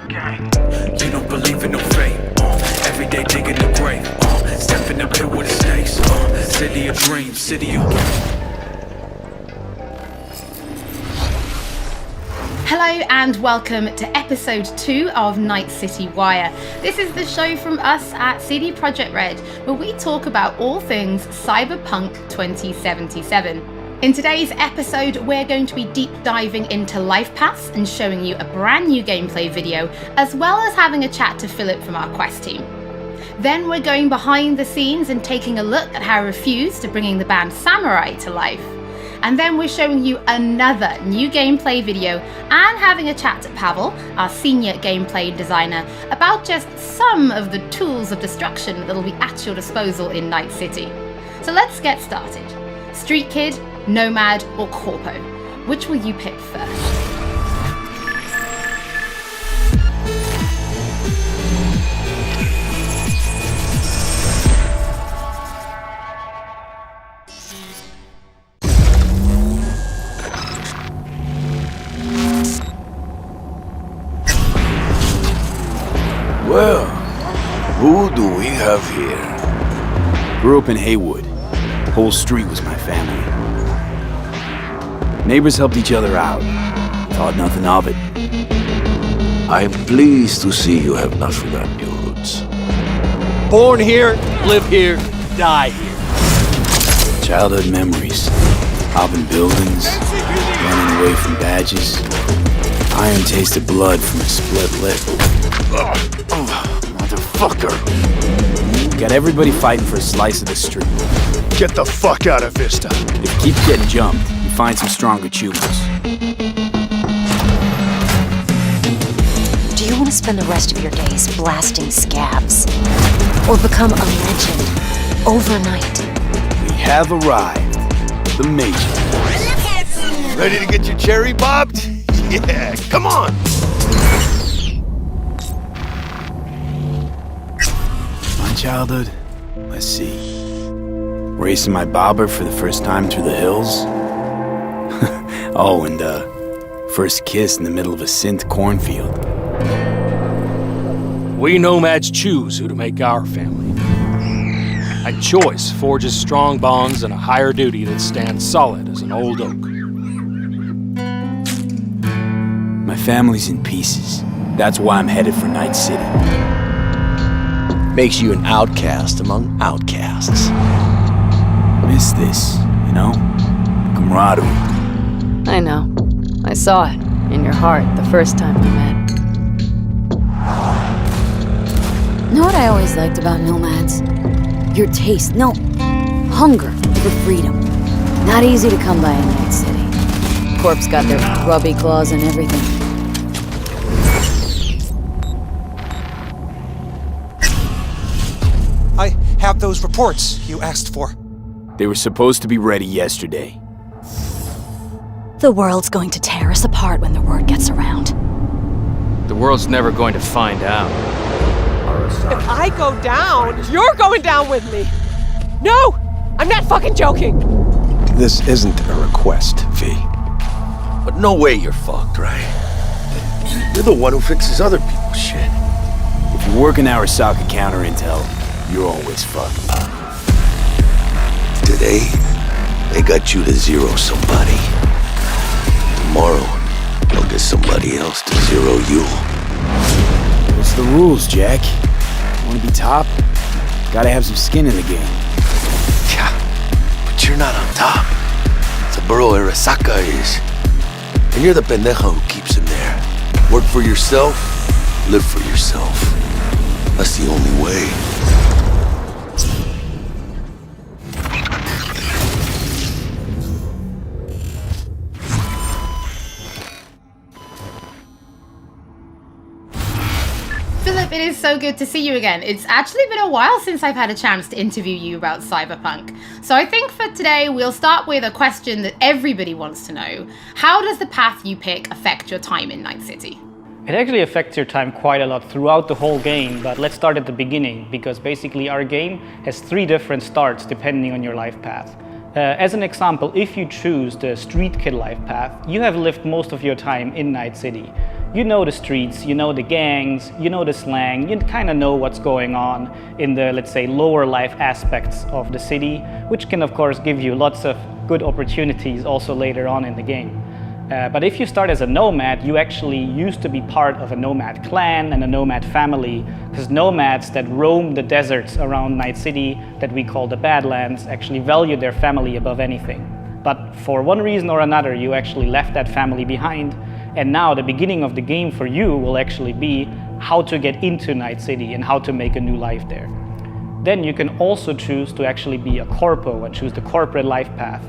You don't believe in no fate. Every day digging the grave. Stepping up here with the snakes. City of dreams, city of... Hello and welcome to episode 2 of Night City Wire. This is the show from us at CD Projekt Red, where we talk about all things Cyberpunk 2077. In today's episode, we're going to be deep diving into life paths and showing you a brand new gameplay video, as well as having a chat to Philip from our quest team. Then we're going behind the scenes and taking a look at how Refused to bringing the band Samurai to life. And then we're showing you another new gameplay video and having a chat to Pavel, our senior gameplay designer, about just some of the tools of destruction that'll be at your disposal in Night City. So let's get started. Street Kid, Nomad, or Corpo? Which will you pick first? Well, who do we have here? Grew up in Haywood. Whole street was my family. Neighbors helped each other out. Thought nothing of it. I'm pleased to see you have not forgotten your roots. Born here, live here, die here. Childhood memories. Hopping buildings, running away from badges. Iron taste of blood from a split lip. Motherfucker! Got everybody fighting for a slice of the street. Get the fuck out of Vista. If you keep getting jumped, you find some stronger choosers. Do you want to spend the rest of your days blasting scabs? Or become a legend overnight? We have arrived. The Major. Ready to get your cherry bobbed? Yeah, come on! My childhood? Let's see. Racing my bobber for the first time through the hills. Oh, and first kiss in the middle of a synth cornfield. We nomads choose who to make our family. And choice forges strong bonds and a higher duty that stands solid as an old oak. My family's in pieces. That's why I'm headed for Night City. Makes you an outcast among outcasts. Miss this, you know? Camaraderie. I know. I saw it in your heart the first time we met. Know what I always liked about nomads? Your taste, no, hunger for freedom. Not easy to come by in Night City. Corp's got their grubby claws and everything. I have those reports you asked for. They were supposed to be ready yesterday. The world's going to tear us apart when the word gets around. The world's never going to find out. If I go down, you're going down with me. No! I'm not fucking joking! This isn't a request, V. But no way you're fucked, right? You're the one who fixes other people's shit. If you're working Arasaka counter intel, you're always fucked. Today, they got you to zero somebody. Tomorrow, they'll get somebody else to zero you. What's the rules, Jack? Want to be top? Gotta have some skin in the game. Yeah, but you're not on top. Saburo Arasaka is. And you're the pendeja who keeps him there. Work for yourself, live for yourself. That's the only way. Philip, it is so good to see you again. It's actually been a while since I've had a chance to interview you about Cyberpunk. So I think for today, we'll start with a question that everybody wants to know. How does the path you pick affect your time in Night City? It actually affects your time quite a lot throughout the whole game, but let's start at the beginning, because basically our game has 3 different starts depending on your life path. As an example, if you choose the Street Kid life path, you have lived most of your time in Night City. you know the streets, you know the gangs, you know the slang, you kind of know what's going on in the, let's say, lower life aspects of the city, which can of course give you lots of good opportunities also later on in the game. But if you start as a nomad, you actually used to be part of a nomad clan and a nomad family, because nomads that roam the deserts around Night City, that we call the Badlands, actually value their family above anything. But for one reason or another, you actually left that family behind, and now the beginning of the game for you will actually be how to get into Night City and how to make a new life there. Then you can also choose to actually be a corpo and choose the corporate life path.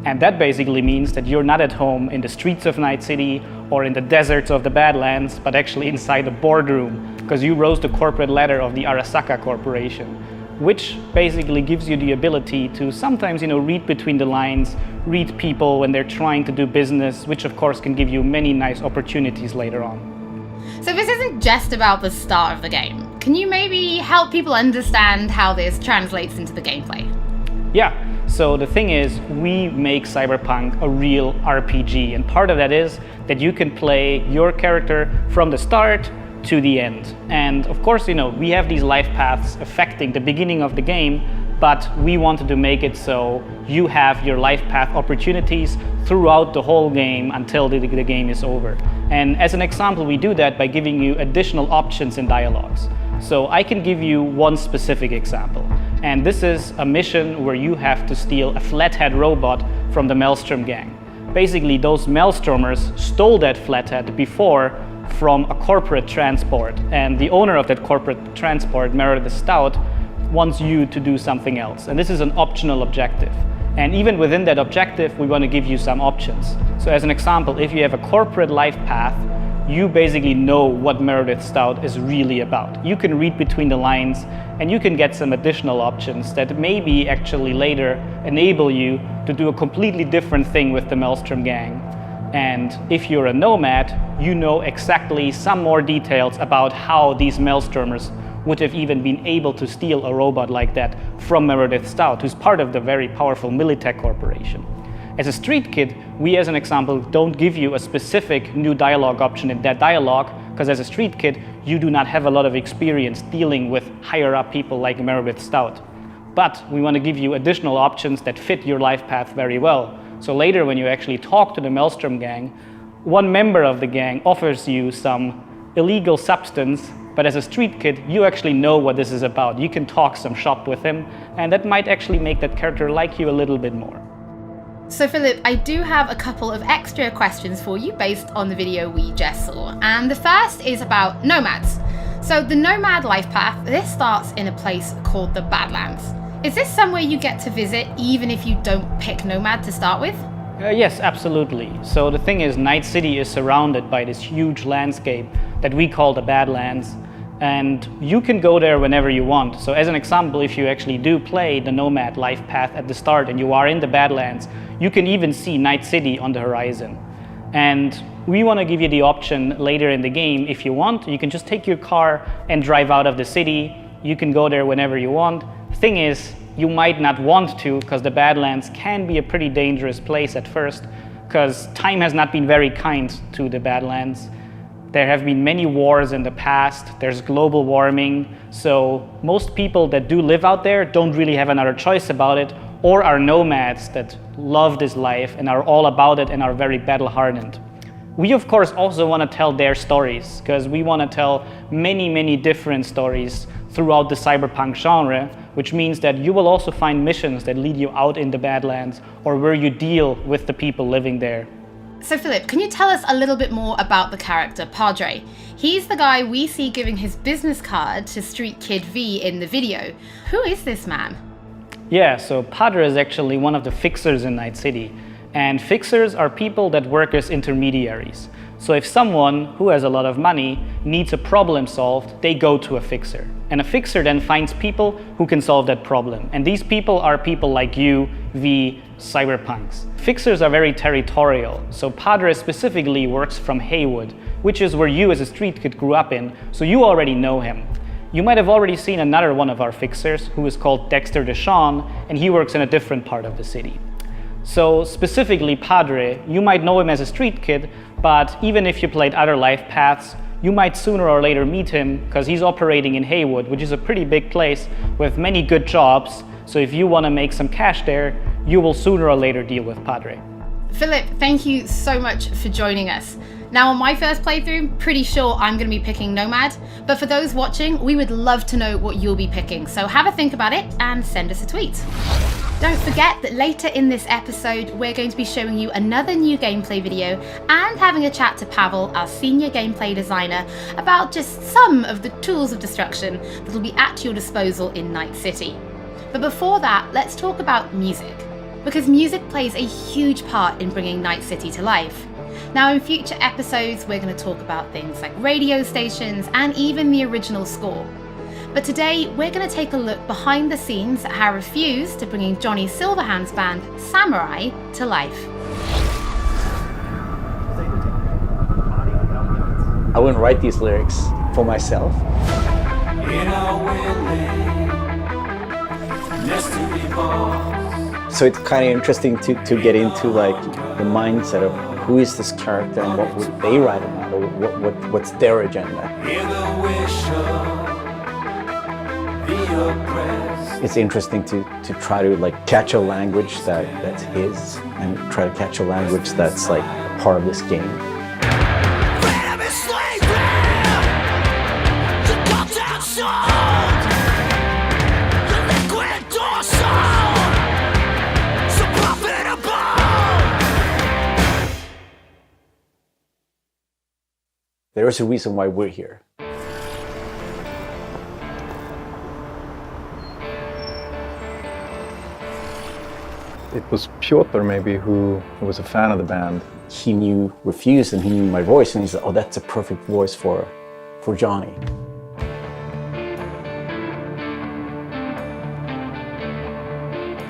And that basically means that you're not at home in the streets of Night City or in the deserts of the Badlands, but actually inside the boardroom, because you rose the corporate ladder of the Arasaka Corporation, which basically gives you the ability to sometimes, read between the lines, read people when they're trying to do business, which of course can give you many nice opportunities later on. So this isn't just about the start of the game. Can you maybe help people understand how this translates into the gameplay? Yeah. So the thing is, we make Cyberpunk a real RPG, and part of that is that you can play your character from the start to the end. And of course, we have these life paths affecting the beginning of the game, but we wanted to make it so you have your life path opportunities throughout the whole game until the game is over. And as an example, we do that by giving you additional options in dialogues. So I can give you one specific example. And this is a mission where you have to steal a flathead robot from the Maelstrom gang. Basically, those Maelstromers stole that flathead before from a corporate transport. And the owner of that corporate transport, Meredith Stout, wants you to do something else. And this is an optional objective. And even within that objective, we want to give you some options. So as an example, if you have a corporate life path, you basically know what Meredith Stout is really about. You can read between the lines and you can get some additional options that maybe actually later enable you to do a completely different thing with the Maelstrom gang. And if you're a nomad, you know exactly some more details about how these Maelstromers would have even been able to steal a robot like that from Meredith Stout, who's part of the very powerful Militech Corporation. As a street kid, we as an example don't give you a specific new dialogue option in that dialogue, because as a street kid, you do not have a lot of experience dealing with higher up people like Meredith Stout. But we want to give you additional options that fit your life path very well. So later when you actually talk to the Maelstrom gang, one member of the gang offers you some illegal substance, but as a street kid, you actually know what this is about. You can talk some shop with him, and that might actually make that character like you a little bit more. So Philip, I do have a couple of extra questions for you based on the video we just saw. And the first is about nomads. So the nomad life path, this starts in a place called the Badlands. Is this somewhere you get to visit even if you don't pick nomad to start with? Yes, absolutely. So the thing is, Night City is surrounded by this huge landscape that we call the Badlands. And you can go there whenever you want. So as an example, if you actually do play the nomad life path at the start and you are in the Badlands, you can even see Night City on the horizon. And we want to give you the option later in the game, if you want, you can just take your car and drive out of the city. You can go there whenever you want. Thing is, you might not want to, because the Badlands can be a pretty dangerous place at first, because time has not been very kind to the Badlands. There have been many wars in the past, there's global warming, so most people that do live out there don't really have another choice about it, or are nomads that love this life and are all about it and are very battle-hardened. We of course also want to tell their stories, because we want to tell many different stories throughout the cyberpunk genre, which means that you will also find missions that lead you out in the Badlands or where you deal with the people living there. So Philip, can you tell us a little bit more about the character Padre? He's the guy we see giving his business card to Street Kid V in the video. Who is this man? Yeah, so Padre is actually one of the fixers in Night City. And fixers are people that work as intermediaries. So if someone who has a lot of money needs a problem solved, they go to a fixer. And a fixer then finds people who can solve that problem. And these people are people like you, V, cyberpunks. Fixers are very territorial. So Padre specifically works from Haywood, which is where you as a street kid grew up in, so you already know him. You might have already seen another one of our fixers who is called Dexter Deshawn, and he works in a different part of the city. So specifically Padre, you might know him as a street kid, but even if you played other life paths, you might sooner or later meet him because he's operating in Haywood, which is a pretty big place with many good jobs. So if you want to make some cash there, you will sooner or later deal with Padre. Philip, thank you so much for joining us. Now on my first playthrough, pretty sure I'm going to be picking Nomad, but for those watching, we would love to know what you'll be picking, so have a think about it and send us a tweet. Don't forget that later in this episode, we're going to be showing you another new gameplay video and having a chat to Pavel, our senior gameplay designer, about just some of the tools of destruction that will be at your disposal in Night City. But before that, let's talk about music, because music plays a huge part in bringing Night City to life. Now in future episodes, we're going to talk about things like radio stations and even the original score. But today, we're going to take a look behind the scenes at how Refuse to bringing Johnny Silverhand's band, Samurai, to life. I wouldn't write these lyrics for myself. So it's kind of interesting to get into like the mindset of who is this character and what would they write about, or what's their agenda. It's interesting to try to like catch a language that's his and try to catch a language that's like a part of this game. There is a reason why we're here. It was Piotr maybe who was a fan of the band. He knew Refuse and he knew my voice and he said, oh, that's a perfect voice for Johnny.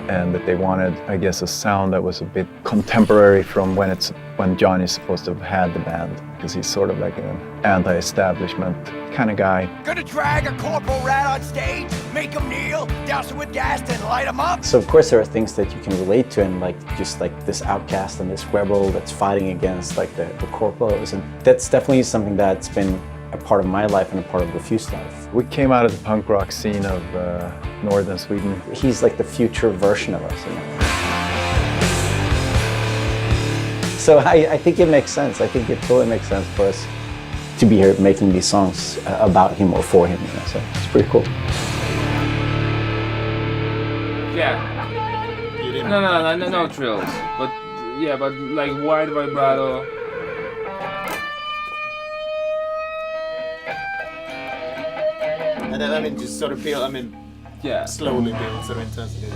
And that they wanted, I guess, a sound that was a bit contemporary from when Johnny's supposed to have had the band, because he's sort of like an anti-establishment kind of guy. Gonna drag a corporal rat on stage, make him kneel, douse him with gas, then light him up. So of course there are things that you can relate to, and like just like this outcast and this rebel that's fighting against like the corporals, and that's definitely something that's been a part of my life and a part of Refuse's life. We came out of the punk rock scene of northern Sweden. He's like the future version of us, you know? So I think it makes sense. I think it totally makes sense for us to be here making these songs about him or for him, you know? So it's pretty cool. Yeah. No trills. But yeah, but like wide vibrato. And then, I mean, just sort of build, I mean, yeah, slowly build sort of intensity.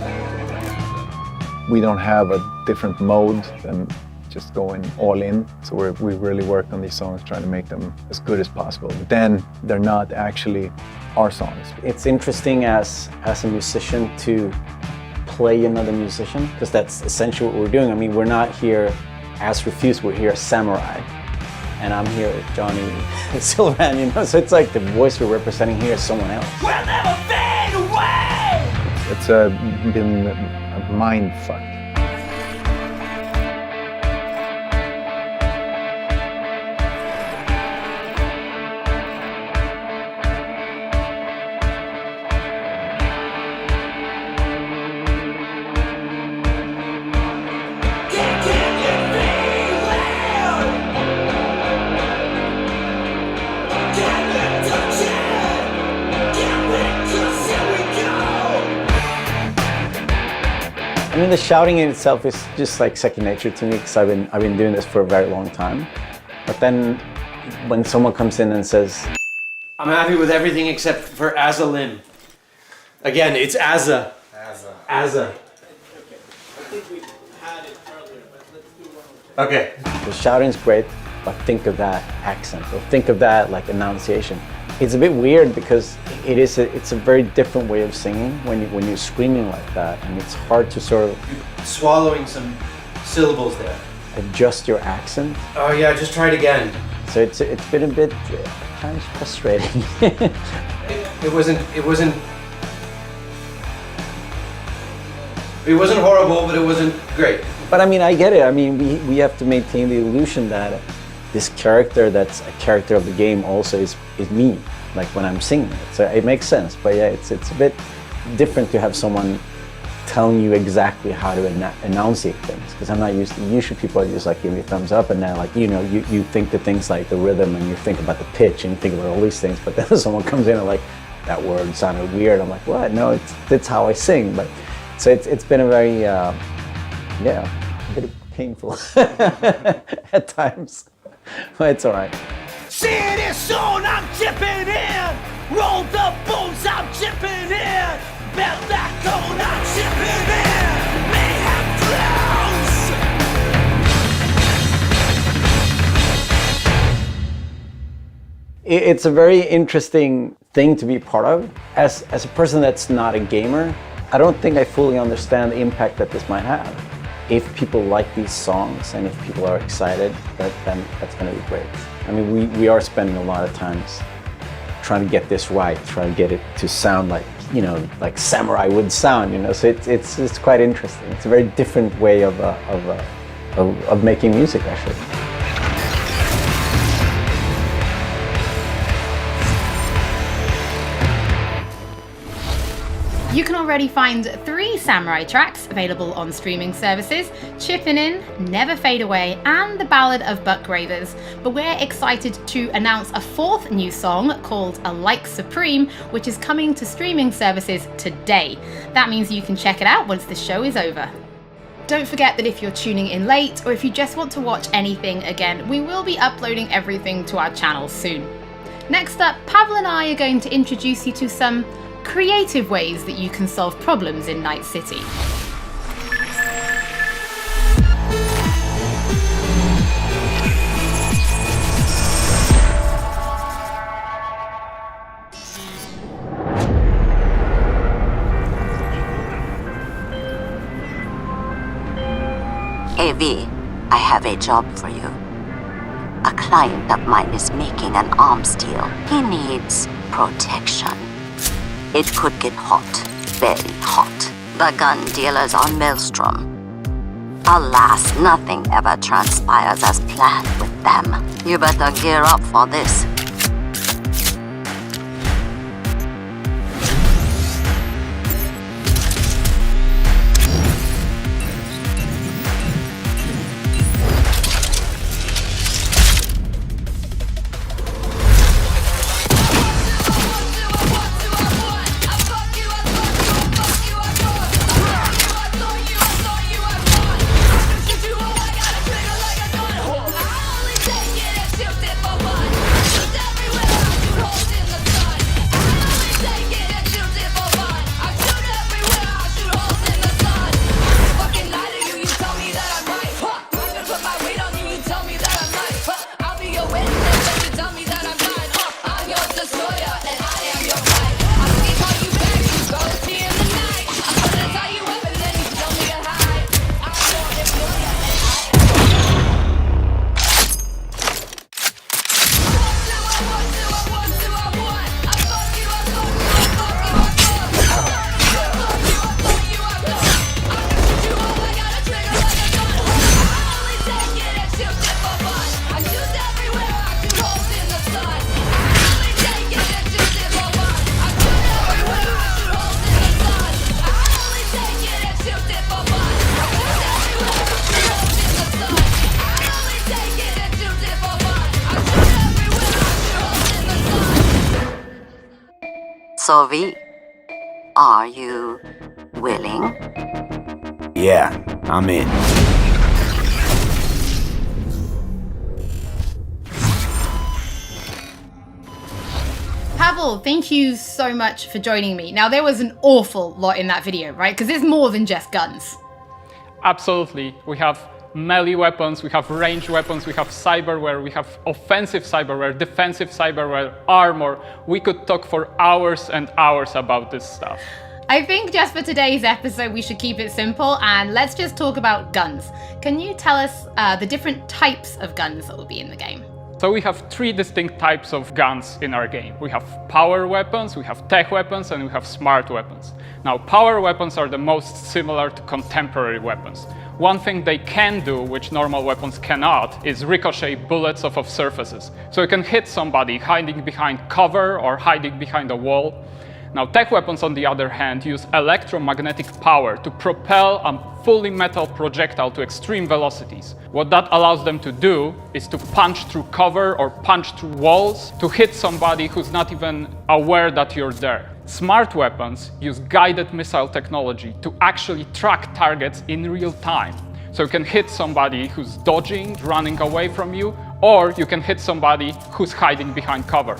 We don't have a different mode than just going all in. So we really work on these songs, trying to make them as good as possible. But then they're not actually our songs. It's interesting as a musician to play another musician, because that's essentially what we're doing. I mean, we're not here as Refuse, we're here as Samurai. And I'm here with Johnny Silverhand, you know? So it's like the voice we're representing here is someone else. We'll never fade away! It's been a mind fuck. I mean, the shouting in itself is just like second nature to me, because I've been doing this for a very long time. But then when someone comes in and says, I'm happy with everything except for Azza Lim. Again, it's Azza. Azza. Okay. The shouting's great, but think of that accent, or think of that like enunciation. It's a bit weird because it's a very different way of singing when you're screaming like that, and it's hard to sort of Swallowing some syllables there. adjust your accent. Oh yeah, just try it again. So it's been a bit kind of frustrating. It wasn't horrible, but it wasn't great. But I mean, I get it. I mean, we have to maintain the illusion that this character that's a character of the game also is me, like when I'm singing it. So it makes sense. But yeah, it's a bit different to have someone telling you exactly how to enunciate things, because I'm not used to, usually people are just like give me a thumbs up and then like, you think the things like the rhythm and you think about the pitch and you think about all these things, but then someone comes in and like, that word sounded weird. I'm like, what? No, that's how I sing. But so it's been a very, a bit painful at times, but it's all right. See this zone, I'm chipping in. Roll the bones, I'm chipping in. Belt that cone, I'm chipping in. Mayhem clowns. It's a very interesting thing to be part of. As a person that's not a gamer, I don't think I fully understand the impact that this might have. If people like these songs and if people are excited, then that's going to be great. I mean, we are spending a lot of times trying to get this right, trying to get it to sound like, like Samurai would sound, So it's quite interesting. It's a very different way of making music, actually. You can already find 3 Samurai tracks available on streaming services: Chippin' In, Never Fade Away, and The Ballad of Buck Gravers. But we're excited to announce a 4th new song called A Like Supreme, which is coming to streaming services today. That means you can check it out once the show is over. Don't forget that if you're tuning in late, or if you just want to watch anything again, we will be uploading everything to our channel soon. Next up, Pavel and I are going to introduce you to some creative ways that you can solve problems in Night City. AV, I have a job for you. A client of mine is making an arms deal. He needs protection. It could get hot, very hot. The gun dealers are Maelstrom. Alas, nothing ever transpires as planned with them. You better gear up for this. So V, are you willing? Yeah, I'm in. Pavel, thank you so much for joining me. Now, there was an awful lot in that video, right? Because it's more than just guns. Absolutely. We have melee weapons, we have ranged weapons, we have cyberware, we have offensive cyberware, defensive cyberware, armor. We could talk for hours and hours about this stuff. I think just for today's episode, we should keep it simple and let's just talk about guns. Can you tell us the different types of guns that will be in the game? So we have 3 distinct types of guns in our game. We have power weapons, we have tech weapons, and we have smart weapons. Now, power weapons are the most similar to contemporary weapons. One thing they can do, which normal weapons cannot, is ricochet bullets off of surfaces. So you can hit somebody hiding behind cover or hiding behind a wall. Now, tech weapons, on the other hand, use electromagnetic power to propel a fully metal projectile to extreme velocities. What that allows them to do is to punch through cover or punch through walls to hit somebody who's not even aware that you're there. Smart weapons use guided missile technology to actually track targets in real time. So you can hit somebody who's dodging, running away from you, or you can hit somebody who's hiding behind cover.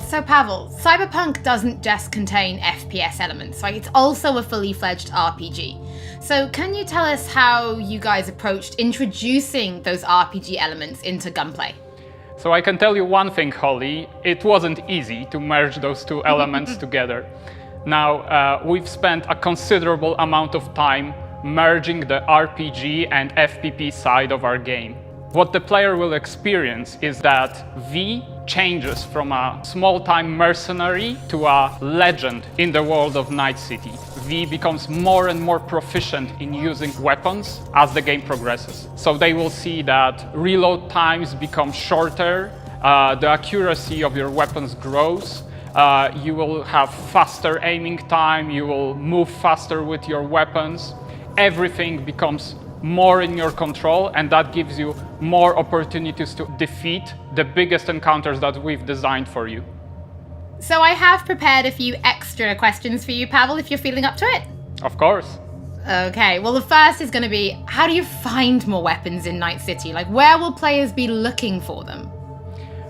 So Pavel, Cyberpunk doesn't just contain FPS elements, right? It's also a fully fledged RPG. So can you tell us how you guys approached introducing those RPG elements into gunplay? So I can tell you one thing, Holly, it wasn't easy to merge those two elements together. Now, we've spent a considerable amount of time merging the RPG and FPP side of our game. What the player will experience is that V changes from a small-time mercenary to a legend in the world of Night City. V becomes more and more proficient in using weapons as the game progresses. So they will see that reload times become shorter, the accuracy of your weapons grows, you will have faster aiming time, you will move faster with your weapons. Everything becomes more in your control, and that gives you more opportunities to defeat the biggest encounters that we've designed for you. So I have prepared a few extra questions for you, Pavel, if you're feeling up to it. Of course. Okay, well the first is going to be, how do you find more weapons in Night City? Like, where will players be looking for them?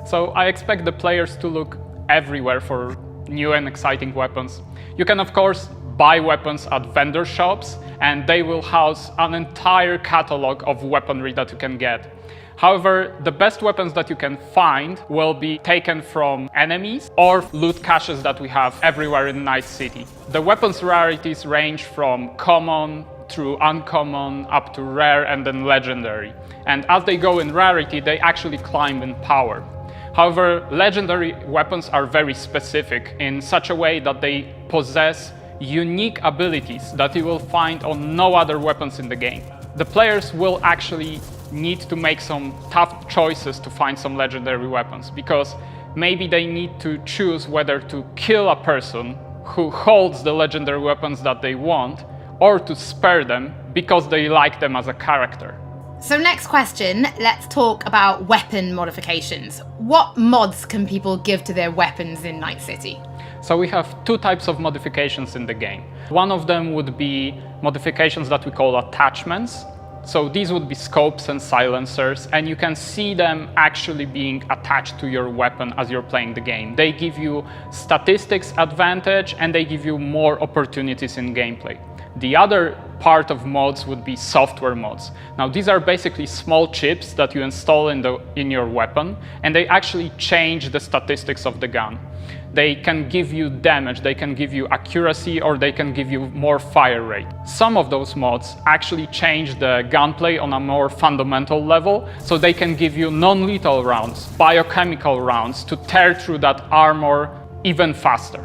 So I expect the players to look everywhere for new and exciting weapons. You can, of course, buy weapons at vendor shops, and they will house an entire catalog of weaponry that you can get. However, the best weapons that you can find will be taken from enemies or loot caches that we have everywhere in Night City. The weapons rarities range from common through uncommon up to rare and then legendary. And as they go in rarity, they actually climb in power. However, legendary weapons are very specific in such a way that they possess unique abilities that you will find on no other weapons in the game. The players will actually need to make some tough choices to find some legendary weapons, because maybe they need to choose whether to kill a person who holds the legendary weapons that they want, or to spare them because they like them as a character. So next question, let's talk about weapon modifications. What mods can people give to their weapons in Night City? So we have two types of modifications in the game. One of them would be modifications that we call attachments. So these would be scopes and silencers, and you can see them actually being attached to your weapon as you're playing the game. They give you statistics advantage, and they give you more opportunities in gameplay. The other part of mods would be software mods. Now, these are basically small chips that you install in your weapon, and they actually change the statistics of the gun. They can give you damage, they can give you accuracy, or they can give you more fire rate. Some of those mods actually change the gunplay on a more fundamental level, so they can give you non-lethal rounds, biochemical rounds, to tear through that armor even faster.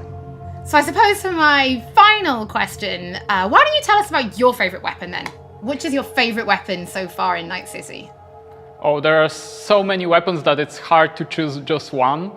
So I suppose for my final question, why don't you tell us about your favorite weapon then? Which is your favorite weapon so far in Night City? Oh, there are so many weapons that it's hard to choose just one.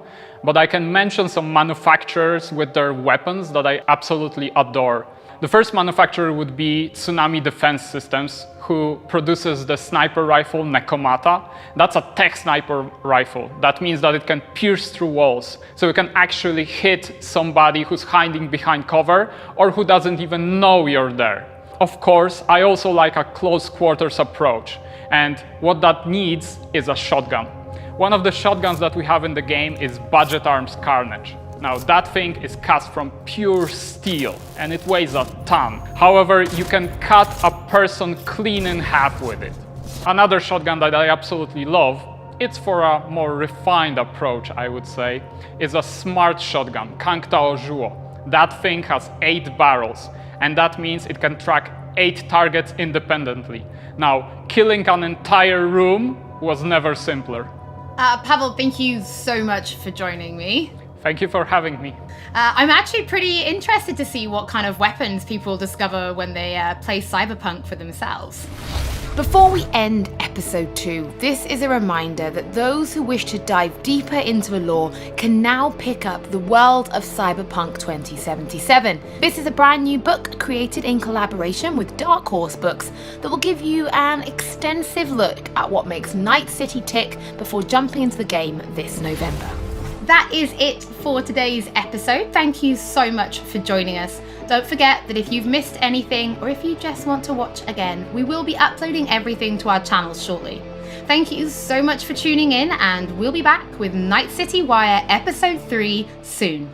But I can mention some manufacturers with their weapons that I absolutely adore. The first manufacturer would be Tsunami Defense Systems, who produces the sniper rifle Nekomata. That's a tech sniper rifle. That means that it can pierce through walls. So you can actually hit somebody who's hiding behind cover or who doesn't even know you're there. Of course, I also like a close quarters approach. And what that needs is a shotgun. One of the shotguns that we have in the game is Budget Arms Carnage. Now, that thing is cast from pure steel, and it weighs a ton. However, you can cut a person clean in half with it. Another shotgun that I absolutely love, it's for a more refined approach, I would say, is a smart shotgun, Kangtao Zhuo. That thing has 8 barrels, and that means it can track 8 targets independently. Now, killing an entire room was never simpler. Pavel, thank you so much for joining me. Thank you for having me. I'm actually pretty interested to see what kind of weapons people discover when they play Cyberpunk for themselves. Before we end episode 2, this is a reminder that those who wish to dive deeper into the lore can now pick up The World of Cyberpunk 2077. This is a brand new book created in collaboration with Dark Horse Books that will give you an extensive look at what makes Night City tick before jumping into the game this November. That is it for today's episode. Thank you so much for joining us. Don't forget that if you've missed anything or if you just want to watch again, we will be uploading everything to our channel shortly. Thank you so much for tuning in, and we'll be back with Night City Wire Episode 3 soon.